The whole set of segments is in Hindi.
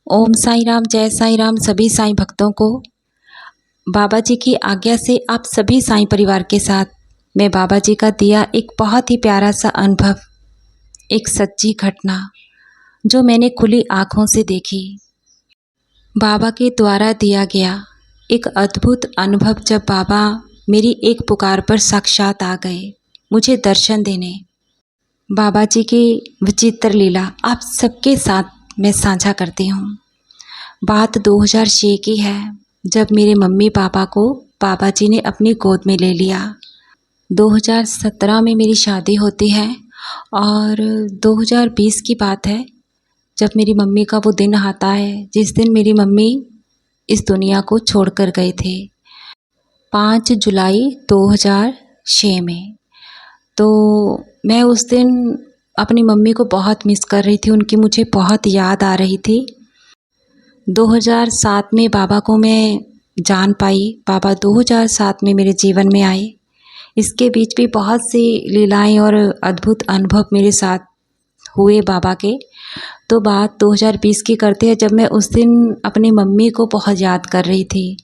ओम साई राम, जय साई राम सभी साईं भक्तों को। बाबा जी की आज्ञा से आप सभी साईं परिवार के साथ मैं बाबा जी का दिया एक बहुत ही प्यारा सा अनुभव, एक सच्ची घटना जो मैंने खुली आँखों से देखी। बाबा के द्वारा दिया गया एक अद्भुत अनुभव जब बाबा मेरी एक पुकार पर साक्षात आ गए मुझे दर्शन देने। बाबा जी की विचित्र लीला आप सबके साथ मैं साझा करती हूँ। बात 2006 की है, जब मेरे मम्मी पापा को बाबा जी ने अपनी गोद में ले लिया। 2017 में मेरी शादी होती है और 2020 की बात है जब मेरी मम्मी का वो दिन आता है जिस दिन मेरी मम्मी इस दुनिया को छोड़कर गए थे, 5 जुलाई 2006 में। तो मैं उस दिन अपनी मम्मी को बहुत मिस कर रही थी, उनकी मुझे बहुत याद आ रही थी। 2007 में बाबा को मैं जान पाई। बाबा 2007 में मेरे जीवन में आए। इसके बीच भी बहुत सी लीलाएं और अद्भुत अनुभव मेरे साथ हुए बाबा के। तो बात 2020 की करते हैं, जब मैं उस दिन अपनी मम्मी को बहुत याद कर रही थी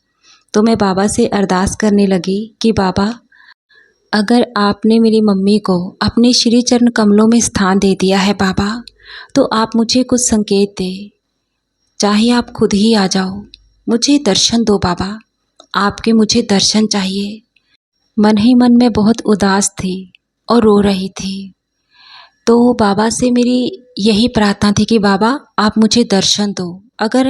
तो मैं बाबा से अरदास करने लगी कि बाबा, अगर आपने मेरी मम्मी को अपने श्री चरण कमलों में स्थान दे दिया है बाबा, तो आप मुझे कुछ संकेत दें। चाहे आप खुद ही आ जाओ, मुझे दर्शन दो बाबा, आपके मुझे दर्शन चाहिए। मन ही मन में बहुत उदास थी और रो रही थी। तो बाबा से मेरी यही प्रार्थना थी कि बाबा आप मुझे दर्शन दो। अगर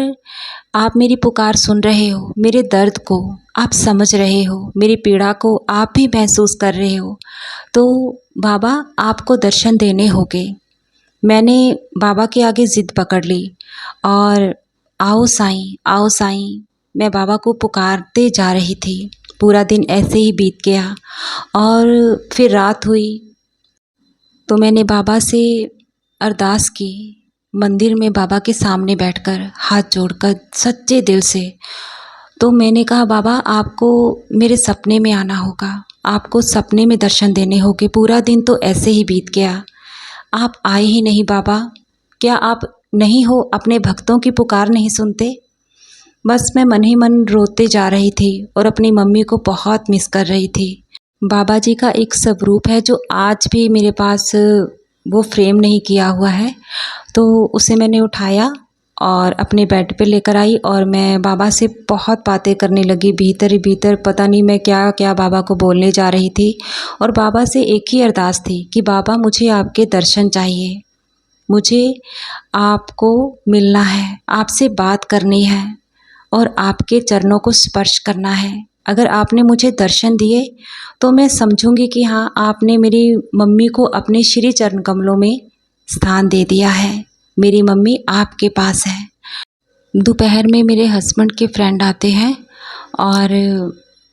आप मेरी पुकार सुन रहे हो, मेरे दर्द को आप समझ रहे हो, मेरी पीड़ा को आप भी महसूस कर रहे हो, तो बाबा आपको दर्शन देने होंगे। मैंने बाबा के आगे ज़िद पकड़ ली और आओ साईं, आओ साईं, मैं बाबा को पुकारते जा रही थी। पूरा दिन ऐसे ही बीत गया और फिर रात हुई तो मैंने बाबा से अरदास की, मंदिर में बाबा के सामने बैठकर हाथ जोड़कर सच्चे दिल से। तो मैंने कहा बाबा आपको मेरे सपने में आना होगा, आपको सपने में दर्शन देने होंगे। पूरा दिन तो ऐसे ही बीत गया, आप आए ही नहीं बाबा। क्या आप नहीं हो, अपने भक्तों की पुकार नहीं सुनते? बस मैं मन ही मन रोते जा रही थी और अपनी मम्मी को बहुत मिस कर रही थी। बाबा जी का एक स्वरूप है जो आज भी मेरे पास वो फ्रेम नहीं किया हुआ है, तो उसे मैंने उठाया और अपने बेड पे लेकर आई और मैं बाबा से बहुत बातें करने लगी। भीतर ही भीतर पता नहीं मैं क्या क्या बाबा को बोलने जा रही थी और बाबा से एक ही अरदास थी कि बाबा मुझे आपके दर्शन चाहिए, मुझे आपको मिलना है, आपसे बात करनी है और आपके चरणों को स्पर्श करना है। अगर आपने मुझे दर्शन दिए तो मैं समझूंगी कि हाँ, आपने मेरी मम्मी को अपने श्री चरण कमलों में स्थान दे दिया है, मेरी मम्मी आपके पास है। दोपहर में मेरे हस्बैंड के फ्रेंड आते हैं और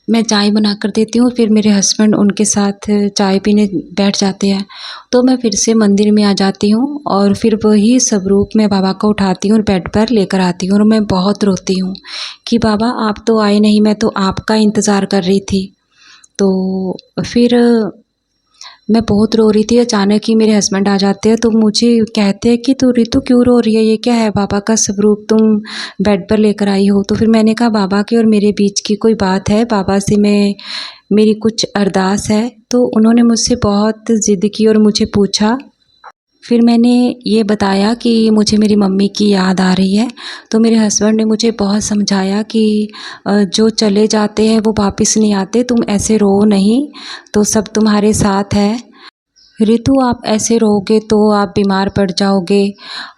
मैं चाय बना कर देती हूँ, फिर मेरे हस्बैंड उनके साथ चाय पीने बैठ जाते हैं। तो मैं फिर से मंदिर में आ जाती हूँ और फिर वही स्वरूप में बाबा को उठाती हूँ और बेड पर लेकर आती हूँ और मैं बहुत रोती हूँ कि बाबा आप तो आए नहीं, मैं तो आपका इंतज़ार कर रही थी। तो फिर मैं बहुत रो रही थी, अचानक ही मेरे हस्बैंड आ जाते हैं तो मुझे कहते हैं कि तू रितु क्यों रो रही है, ये क्या है, बाबा का स्वरूप तुम बेड पर लेकर आई हो। तो फिर मैंने कहा बाबा के और मेरे बीच की कोई बात है, बाबा से मैं मेरी कुछ अरदास है। तो उन्होंने मुझसे बहुत ज़िद की और मुझे पूछा। फिर मैंने ये बताया कि मुझे मेरी मम्मी की याद आ रही है। तो मेरे हस्बैंड ने मुझे बहुत समझाया कि जो चले जाते हैं वो वापस नहीं आते, तुम ऐसे रो नहीं, तो सब तुम्हारे साथ है। रितु आप ऐसे रहोगे तो आप बीमार पड़ जाओगे।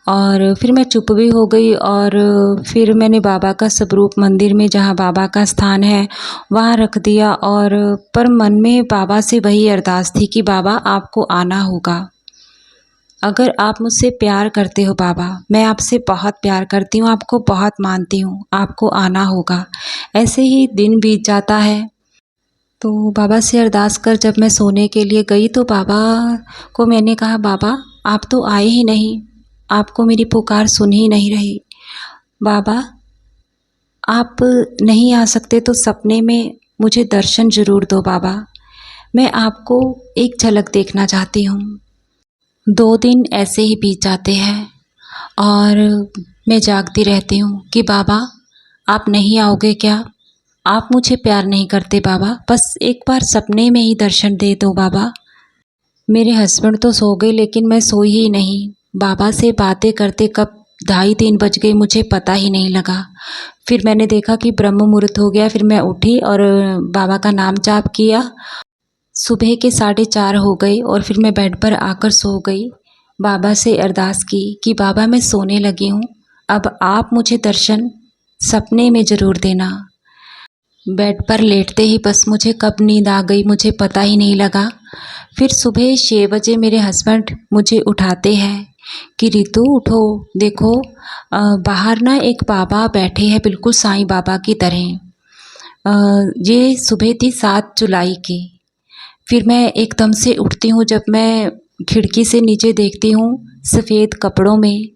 और फिर मैं चुप भी हो गई और फिर मैंने बाबा का स्वरूप मंदिर में जहाँ बाबा का स्थान है वहाँ रख दिया। और पर मन में बाबा से वही अरदास थी कि बाबा आपको आना होगा। अगर आप मुझसे प्यार करते हो बाबा, मैं आपसे बहुत प्यार करती हूँ, आपको बहुत मानती हूँ, आपको आना होगा। ऐसे ही दिन बीत जाता है। तो बाबा से अरदास कर जब मैं सोने के लिए गई तो बाबा को मैंने कहा बाबा आप तो आए ही नहीं, आपको मेरी पुकार सुन ही नहीं रही। बाबा आप नहीं आ सकते तो सपने में मुझे दर्शन ज़रूर दो बाबा, मैं आपको एक झलक देखना चाहती हूँ। 2 दिन ऐसे ही बीत जाते हैं और मैं जागती रहती हूँ कि बाबा आप नहीं आओगे क्या? आप मुझे प्यार नहीं करते बाबा, बस एक बार सपने में ही दर्शन दे दो बाबा। मेरे हस्बैंड तो सो गए लेकिन मैं सोई ही नहीं। बाबा से बातें करते कब 2:30-3 बज गए मुझे पता ही नहीं लगा। फिर मैंने देखा कि ब्रह्म मुहूर्त हो गया, फिर मैं उठी और बाबा का नाम जाप किया। सुबह के 4:30 हो गए और फिर मैं बेड पर आकर सो गई। बाबा से अरदास की कि बाबा मैं सोने लगी हूँ, अब आप मुझे दर्शन सपने में ज़रूर देना। बेड पर लेटते ही बस मुझे कब नींद आ गई मुझे पता ही नहीं लगा। फिर सुबह 6 बजे मेरे हस्बैंड मुझे उठाते हैं कि रितु उठो, देखो बाहर ना एक बाबा बैठे हैं बिल्कुल साईं बाबा की तरह। ये सुबह थी 7 जुलाई की। फिर मैं एकदम से उठती हूँ, जब मैं खिड़की से नीचे देखती हूँ सफ़ेद कपड़ों में,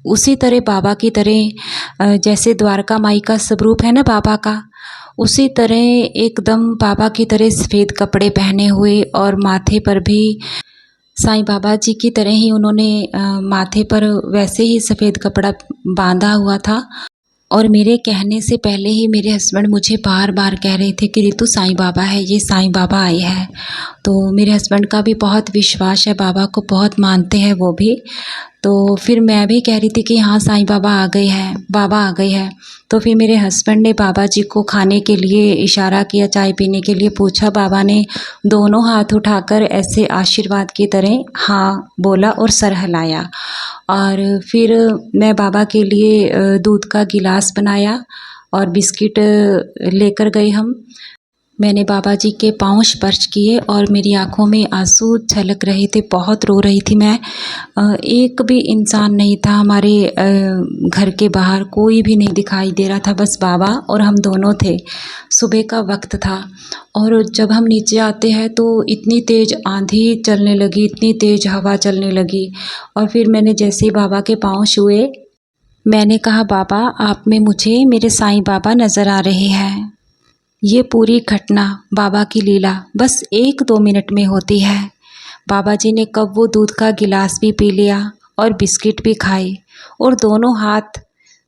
उसी तरह बाबा की तरह, जैसे द्वारका माई का स्वरूप है ना बाबा का, उसी तरह एकदम बाबा की तरह सफ़ेद कपड़े पहने हुए और माथे पर भी साईं बाबा जी की तरह ही उन्होंने माथे पर वैसे ही सफ़ेद कपड़ा बांधा हुआ था। और मेरे कहने से पहले ही मेरे हस्बैंड मुझे बार बार कह रहे थे कि रितु साईं बाबा है, ये साईं बाबा आए हैं। तो मेरे हस्बैंड का भी बहुत विश्वास है, बाबा को बहुत मानते हैं वो भी। तो फिर मैं भी कह रही थी कि हाँ साईं बाबा आ गए हैं, बाबा आ गए हैं। तो फिर मेरे हस्बैंड ने बाबा जी को खाने के लिए इशारा किया, चाय पीने के लिए पूछा। बाबा ने दोनों हाथ उठाकर ऐसे आशीर्वाद की तरह हाँ बोला और सर हिलाया। और फिर मैं बाबा के लिए दूध का गिलास बनाया और बिस्किट लेकर गए हम। मैंने बाबा जी के पाँव स्पर्श किए और मेरी आँखों में आंसू छलक रहे थे, बहुत रो रही थी मैं। एक भी इंसान नहीं था हमारे घर के बाहर, कोई भी नहीं दिखाई दे रहा था, बस बाबा और हम दोनों थे। सुबह का वक्त था और जब हम नीचे आते हैं तो इतनी तेज़ आंधी चलने लगी, इतनी तेज़ हवा चलने लगी। और फिर मैंने जैसे ही बाबा के पाँव छुए, मैंने कहा बाबा आप में मुझे मेरे साईं बाबा नज़र आ रहे हैं। ये पूरी घटना बाबा की लीला बस 1-2 मिनट में होती है। बाबा जी ने कब वो दूध का गिलास भी पी लिया और बिस्किट भी खाए और दोनों हाथ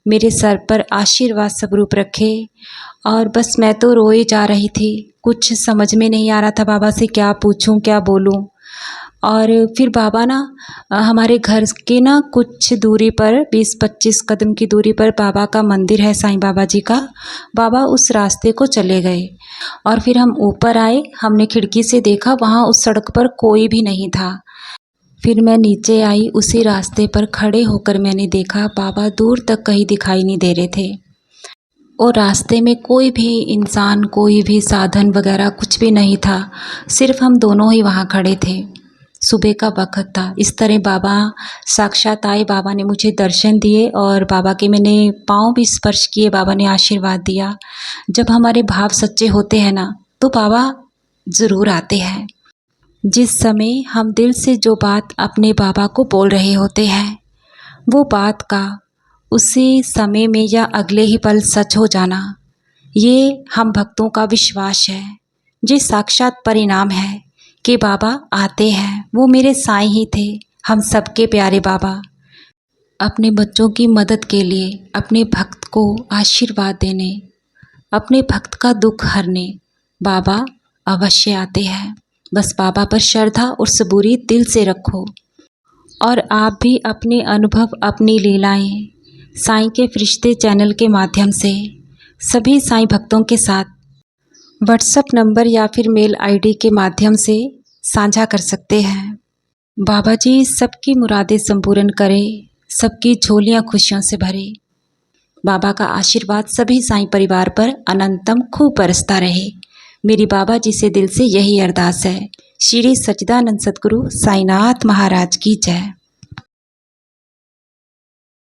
मेरे सर पर आशीर्वाद स्वरूप रखे और बस मैं तो रोए जा रही थी। कुछ समझ में नहीं आ रहा था बाबा से क्या पूछूं, क्या बोलूं। और फिर बाबा ना हमारे घर के ना कुछ दूरी पर 20-25 कदम की दूरी पर बाबा का मंदिर है, साईं बाबा जी का। बाबा उस रास्ते को चले गए और फिर हम ऊपर आए, हमने खिड़की से देखा वहाँ उस सड़क पर कोई भी नहीं था। फिर मैं नीचे आई, उसी रास्ते पर खड़े होकर मैंने देखा बाबा दूर तक कहीं दिखाई नहीं दे रहे थे और रास्ते में कोई भी इंसान, कोई भी साधन वगैरह कुछ भी नहीं था, सिर्फ हम दोनों ही वहाँ खड़े थे। सुबह का वक्त था। इस तरह बाबा साक्षात आए, बाबा ने मुझे दर्शन दिए और बाबा के मैंने पाँव भी स्पर्श किए, बाबा ने आशीर्वाद दिया। जब हमारे भाव सच्चे होते हैं ना तो बाबा ज़रूर आते हैं। जिस समय हम दिल से जो बात अपने बाबा को बोल रहे होते हैं, वो बात का उसी समय में या अगले ही पल सच हो जाना, ये हम भक्तों का विश्वास है। ये साक्षात परिणाम है कि बाबा आते हैं। वो मेरे साईं ही थे, हम सबके प्यारे बाबा। अपने बच्चों की मदद के लिए, अपने भक्त को आशीर्वाद देने, अपने भक्त का दुख हरने बाबा अवश्य आते हैं। बस बाबा पर श्रद्धा और सबूरी दिल से रखो। और आप भी अपने अनुभव, अपनी लीलाएं साईं के फरिश्ते चैनल के माध्यम से सभी साईं भक्तों के साथ व्हाट्सएप नंबर या फिर मेल आईडी के माध्यम से साझा कर सकते हैं। बाबा जी सबकी मुरादें संपूर्ण करें, सबकी झोलियां खुशियों से भरे। बाबा का आशीर्वाद सभी साईं परिवार पर अनंतम खूब बरसता रहे। मेरी बाबा जी से दिल से यही अरदास है। श्री सच्चिदानंद सद्गुरु साईनाथ महाराज की जय।